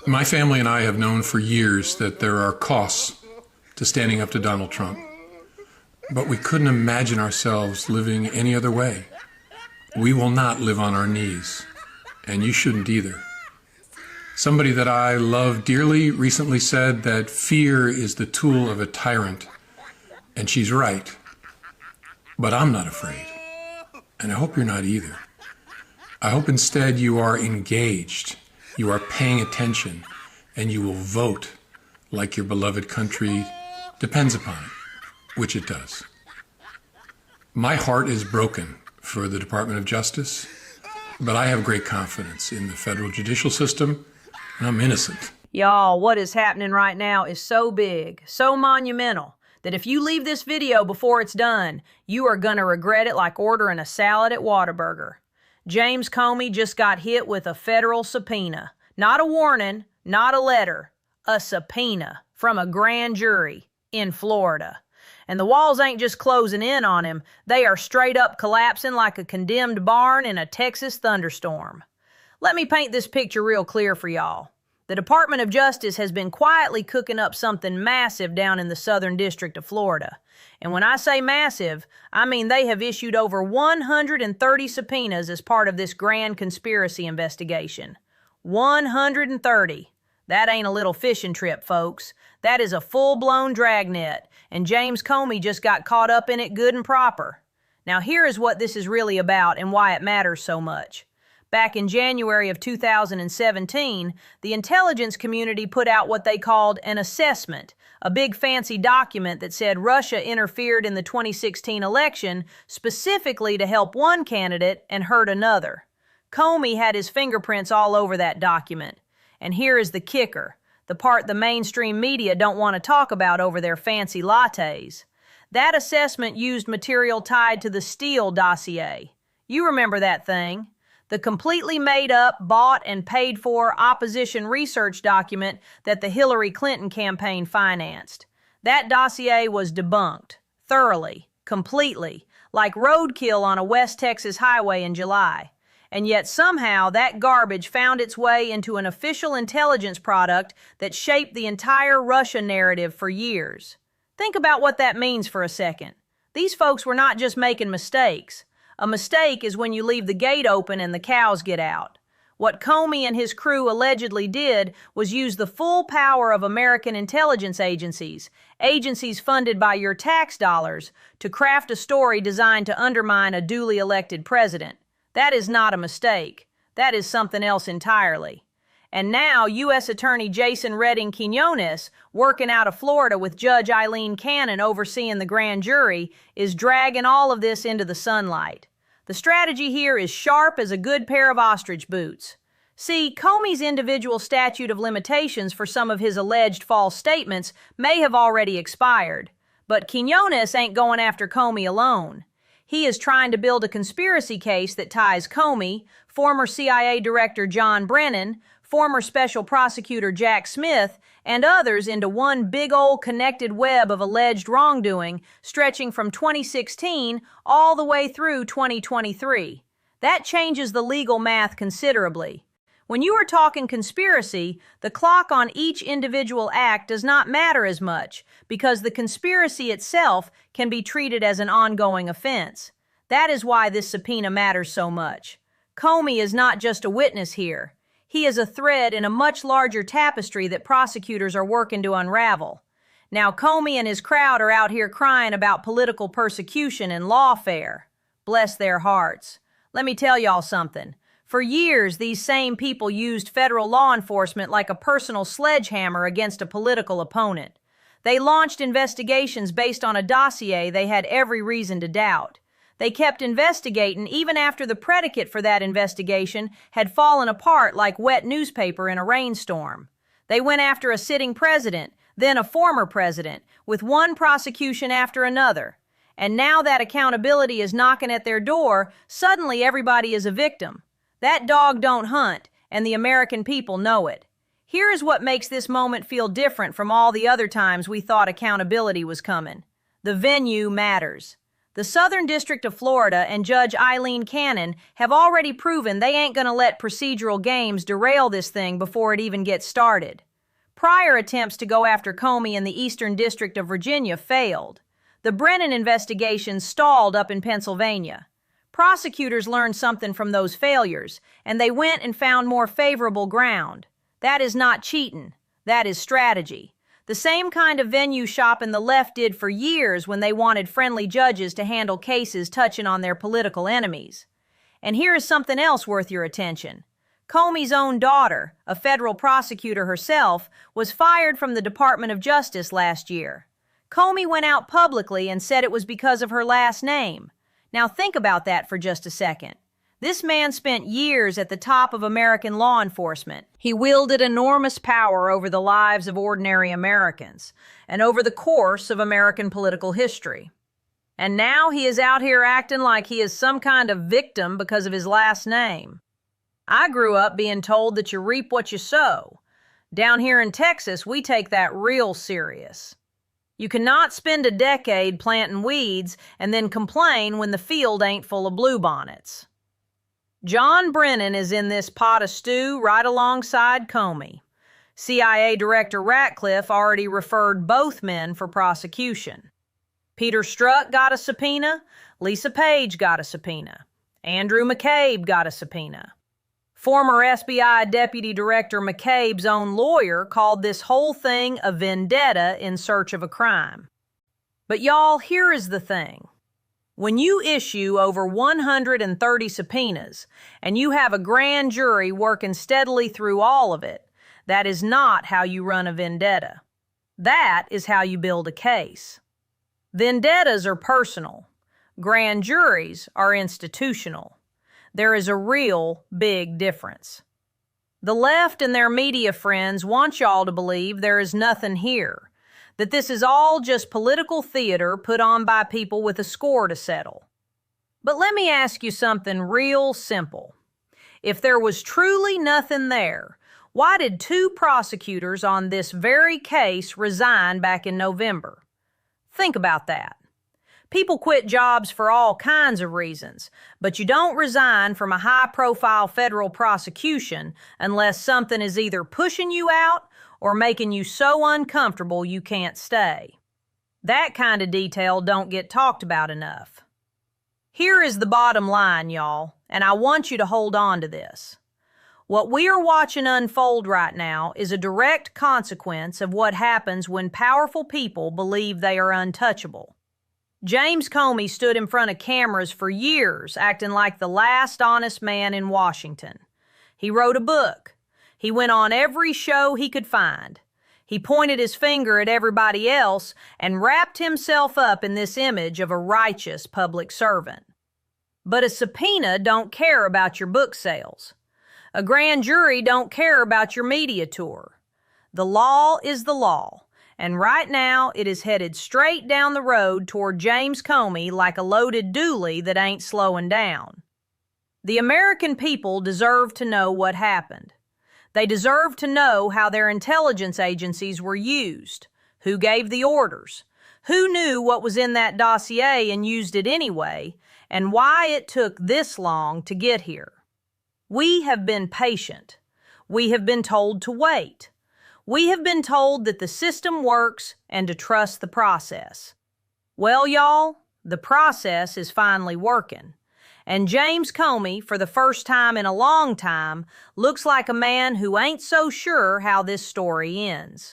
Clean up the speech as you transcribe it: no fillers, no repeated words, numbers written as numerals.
My family and I have known for years that there are costs to standing up to Donald Trump, but we couldn't imagine ourselves living any other way. We will not live on our knees, and you shouldn't either. Somebody that I love dearly recently said that fear is the tool of a tyrant, and she's right. But I'm not afraid, and I hope you're not either. I hope instead you are engaged, you are paying attention, and you will vote like your beloved country depends upon it, which it does. My heart is broken for the Department of Justice, but I have great confidence in the federal judicial system, and I'm innocent. Y'all, what is happening right now is so big, so monumental, that if you leave this video before it's done, you are gonna regret it like ordering a salad at Whataburger. James Comey just got hit with a federal subpoena. Not a warning, not a letter, a subpoena from a grand jury in Florida. And the walls ain't just closing in on him, they are straight up collapsing like a condemned barn in a Texas thunderstorm. Let me paint this picture real clear for y'all. The Department of Justice has been quietly cooking up something massive down in the Southern District of Florida. And when I say massive, I mean they have issued over 130 subpoenas as part of this grand conspiracy investigation. 130. That ain't a little fishing trip, folks. That is a full-blown dragnet, and James Comey just got caught up in it good and proper. Now here is what this is really about and why it matters so much. Back in January of 2017, the intelligence community put out what they called an assessment, a big fancy document that said Russia interfered in the 2016 election specifically to help one candidate and hurt another. Comey had his fingerprints all over that document. And here is the kicker, the part the mainstream media don't want to talk about over their fancy lattes. That assessment used material tied to the Steele dossier. You remember that thing? The completely made-up, bought, and paid-for opposition research document that the Hillary Clinton campaign financed. That dossier was debunked, thoroughly, completely, like roadkill on a West Texas highway in July. And yet somehow that garbage found its way into an official intelligence product that shaped the entire Russia narrative for years. Think about what that means for a second. These folks were not just making mistakes. A mistake is when you leave the gate open and the cows get out. What Comey and his crew allegedly did was use the full power of American intelligence agencies, agencies funded by your tax dollars, to craft a story designed to undermine a duly elected president. That is not a mistake. That is something else entirely. And now U.S. Attorney Jason Redding Quinones, working out of Florida with Judge Eileen Cannon overseeing the grand jury, is dragging all of this into the sunlight. The strategy here is sharp as a good pair of ostrich boots. See, Comey's individual statute of limitations for some of his alleged false statements may have already expired, but Quinones ain't going after Comey alone. He is trying to build a conspiracy case that ties Comey, former CIA Director John Brennan, former Special Prosecutor Jack Smith, and others into one big old connected web of alleged wrongdoing stretching from 2016 all the way through 2023. That changes the legal math considerably. When you are talking conspiracy, the clock on each individual act does not matter as much because the conspiracy itself can be treated as an ongoing offense. That is why this subpoena matters so much. Comey is not just a witness here. He is a thread in a much larger tapestry that prosecutors are working to unravel. Now, Comey and his crowd are out here crying about political persecution and lawfare. Bless their hearts. Let me tell y'all something. For years, these same people used federal law enforcement like a personal sledgehammer against a political opponent. They launched investigations based on a dossier they had every reason to doubt. They kept investigating even after the predicate for that investigation had fallen apart like wet newspaper in a rainstorm. They went after a sitting president, then a former president, with one prosecution after another. And now that accountability is knocking at their door, suddenly everybody is a victim. That dog don't hunt, and the American people know it. Here is what makes this moment feel different from all the other times we thought accountability was coming. The venue matters. The Southern District of Florida and Judge Eileen Cannon have already proven they ain't gonna let procedural games derail this thing before it even gets started. Prior attempts to go after Comey in the Eastern District of Virginia failed. The Brennan investigation stalled up in Pennsylvania. Prosecutors learned something from those failures, and they went and found more favorable ground. That is not cheating. That is strategy. The same kind of venue shopping the left did for years when they wanted friendly judges to handle cases touching on their political enemies. And here is something else worth your attention. Comey's own daughter, a federal prosecutor herself, was fired from the Department of Justice last year. Comey went out publicly and said it was because of her last name. Now think about that for just a second. This man spent years at the top of American law enforcement. He wielded enormous power over the lives of ordinary Americans and over the course of American political history. And now he is out here acting like he is some kind of victim because of his last name. I grew up being told that you reap what you sow. Down here in Texas, we take that real serious. You cannot spend a decade planting weeds and then complain when the field ain't full of bluebonnets. John Brennan is in this pot of stew right alongside Comey. CIA Director Ratcliffe already referred both men for prosecution. Peter Strzok got a subpoena, Lisa Page got a subpoena, Andrew McCabe got a subpoena. Former FBI Deputy Director McCabe's own lawyer called this whole thing a vendetta in search of a crime. But y'all, here is the thing. When you issue over 130 subpoenas and you have a grand jury working steadily through all of it, that is not how you run a vendetta. That is how you build a case. Vendettas are personal. Grand juries are institutional. There is a real big difference. The left and their media friends want y'all to believe there is nothing here, that this is all just political theater put on by people with a score to settle. But let me ask you something real simple. If there was truly nothing there, why did two prosecutors on this very case resign back in November? Think about that. People quit jobs for all kinds of reasons, but you don't resign from a high-profile federal prosecution unless something is either pushing you out or making you so uncomfortable you can't stay. That kind of detail don't get talked about enough. Here is the bottom line, y'all, and I want you to hold on to this. What we are watching unfold right now is a direct consequence of what happens when powerful people believe they are untouchable. James Comey stood in front of cameras for years acting like the last honest man in Washington. He wrote a book. He went on every show he could find. He pointed his finger at everybody else and wrapped himself up in this image of a righteous public servant. But a subpoena don't care about your book sales. A grand jury don't care about your media tour. The law is the law. And right now, it is headed straight down the road toward James Comey like a loaded dually that ain't slowing down. The American people deserve to know what happened. They deserve to know how their intelligence agencies were used, who gave the orders, who knew what was in that dossier and used it anyway, and why it took this long to get here. We have been patient. We have been told to wait. We have been told that the system works and to trust the process. Well, y'all, the process is finally working. And James Comey, for the first time in a long time, looks like a man who ain't so sure how this story ends.